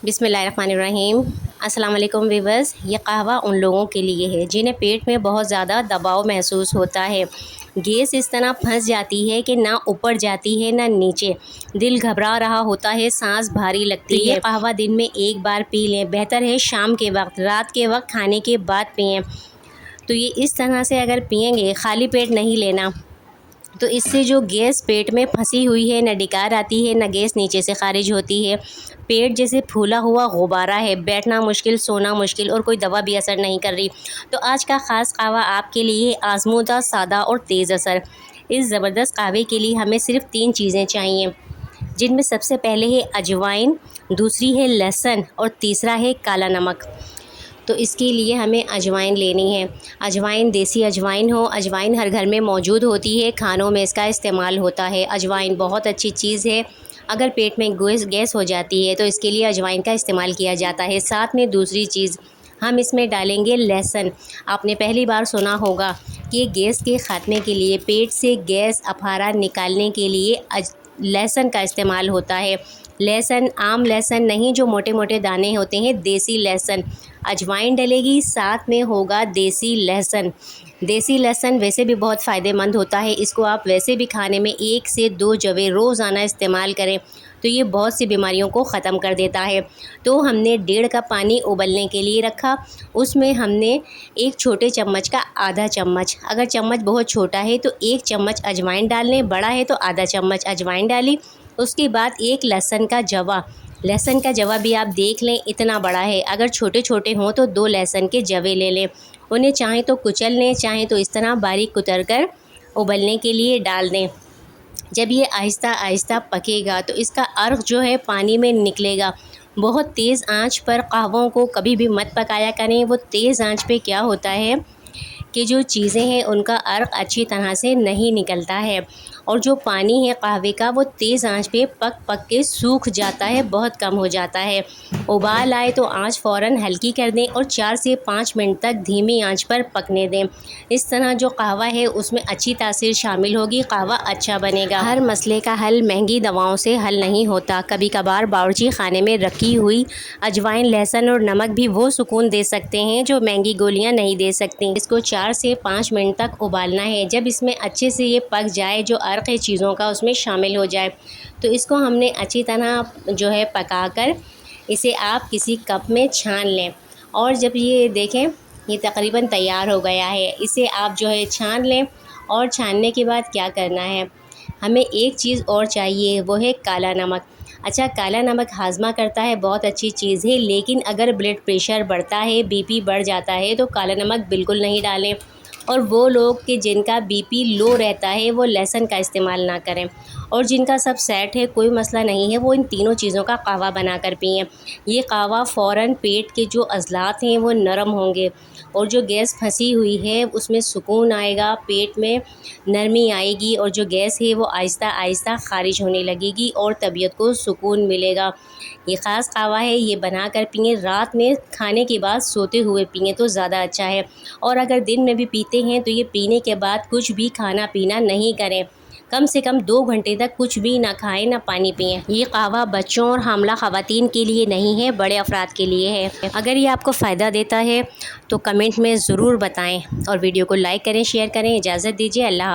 बिस्मिल्लाहिर्रहमानिर्रहीम। अस्सलाम वालेकुम वीवर्स। ये कहवा उन लोगों के लिए है जिन्हें पेट में बहुत ज़्यादा दबाव महसूस होता है। गैस इस तरह फंस जाती है कि ना ऊपर जाती है ना नीचे, दिल घबरा रहा होता है, सांस भारी लगती है। ये कहवा दिन में एक बार पी लें, बेहतर है शाम के वक्त, रात के वक्त खाने के बाद पिएँ। तो ये इस तरह से अगर पिएंगे, खाली पेट नहीं लेना, तो इससे जो गैस पेट में फंसी हुई है, न डकार आती है, न गैस नीचे से खारिज होती है। पेट जैसे फूला हुआ गुब्बारा है, बैठना मुश्किल, सोना मुश्किल, और कोई दवा भी असर नहीं कर रही। तो आज का ख़ास कहवा आपके लिए आज़मूदा, सादा और तेज़ असर। इस ज़बरदस्त कहवे के लिए हमें सिर्फ 3 चीज़ें चाहिए, जिनमें सबसे पहले है अजवाइन, दूसरी है लहसुन और तीसरा है काला नमक। तो इसके लिए हमें अजवाइन लेनी है। अजवाइन देसी अजवाइन हो, अजवाइन हर घर में मौजूद होती है, खानों में इसका इस्तेमाल होता है। अजवाइन बहुत अच्छी चीज़ है, अगर पेट में गैस हो जाती है तो इसके लिए अजवाइन का इस्तेमाल किया जाता है। साथ में दूसरी चीज़ हम इसमें डालेंगे लहसुन। आपने पहली बार सुना होगा कि गैस के ख़ात्मे के लिए, पेट से गैस अफारा निकालने के लिए लहसुन का इस्तेमाल होता है। लहसुन आम लहसुन नहीं, जो मोटे मोटे दाने होते हैं, देसी लहसुन। अजवाइन डलेगी, साथ में होगा देसी लहसुन। देसी लहसुन वैसे भी बहुत फ़ायदेमंद होता है, इसको आप वैसे भी खाने में 1 से 2 जवे रोज़ाना इस्तेमाल करें तो ये बहुत सी बीमारियों को ख़त्म कर देता है। तो हमने 1.5 कप पानी उबलने के लिए रखा, उसमें हमने 1 छोटे चम्मच का आधा चम्मच, अगर चम्मच बहुत छोटा है तो 1 चम्मच अजवाइन डालने, बड़ा है तो आधा चम्मच अजवाइन डाली। उसके बाद 1 लहसुन का जवा, लहसुन का जवा भी आप देख लें इतना बड़ा है, अगर छोटे छोटे हों तो 2 लहसुन के जवे ले लें। उन्हें चाहें तो कुचल लें, चाहें तो इस तरह बारीक कुतर कर उबलने के लिए डाल दें। जब ये आहिस्ता आहिस्ता पकेगा तो इसका अर्क जो है पानी में निकलेगा। बहुत तेज़ आंच पर कहवों को कभी भी मत पकाया करें। वो तेज़ आंच पे क्या होता है कि जो चीज़ें हैं उनका अर्क अच्छी तरह से नहीं निकलता है, और जो पानी है कहवे का वो तेज़ आंच पे पक पक के सूख जाता है, बहुत कम हो जाता है। उबाल आए तो आंच फ़ौरन हल्की कर दें और 4 से 5 मिनट तक धीमी आंच पर पकने दें। इस तरह जो कहवा है उसमें अच्छी तासीर शामिल होगी, कहवा अच्छा बनेगा। हर मसले का हल महंगी दवाओं से हल नहीं होता। कभी कभार बावर्ची खाने में रखी हुई अजवाइन, लहसुन और नमक भी वो सुकून दे सकते हैं जो महंगी गोलियां नहीं दे सकती। इसको 4 से 5 मिनट तक उबालना है। जब इसमें अच्छे से ये पक जाए, जो अर्क है चीज़ों का उसमें शामिल हो जाए, तो इसको हमने अच्छी तरह जो है पकाकर इसे आप किसी कप में छान लें। और जब ये देखें ये तकरीबन तैयार हो गया है, इसे आप जो है छान लें। और छानने के बाद क्या करना है, हमें एक चीज़ और चाहिए, वो है काला नमक। अच्छा, काला नमक हाजमा करता है, बहुत अच्छी चीज़ है, लेकिन अगर ब्लड प्रेशर बढ़ता है, बीपी बढ़ जाता है, तो काला नमक बिल्कुल नहीं डालें। और वो लोग कि जिनका बीपी लो रहता है वो लहसुन का इस्तेमाल ना करें, और जिनका सब सेट है, कोई मसला नहीं है, वो इन तीनों चीज़ों का कहवा बना कर पिएँ। ये कहवा फ़ौरन पेट के जो अज़लात हैं वो नरम होंगे, और जो गैस फंसी हुई है उसमें सुकून आएगा, पेट में नरमी आएगी, और जो गैस है वो आहिस्ता आहिस्ता खारिज होने लगेगी और तबीयत को सुकून मिलेगा। ये ख़ास कहवा है, ये बना कर पिएँ। रात में खाने के बाद सोते हुए पिएँ तो ज़्यादा अच्छा है, और अगर दिन में भी पीते हैं तो ये पीने के बाद कुछ भी खाना पीना नहीं करें। कम से कम 2 घंटे तक कुछ भी ना खाएं, ना पानी पिएं। ये कहवा बच्चों और हामला ख़वातीन के लिए नहीं है, बड़े अफराद के लिए है। अगर ये आपको फ़ायदा देता है तो कमेंट में ज़रूर बताएं, और वीडियो को लाइक करें, शेयर करें। इजाज़त दीजिए, अल्लाह।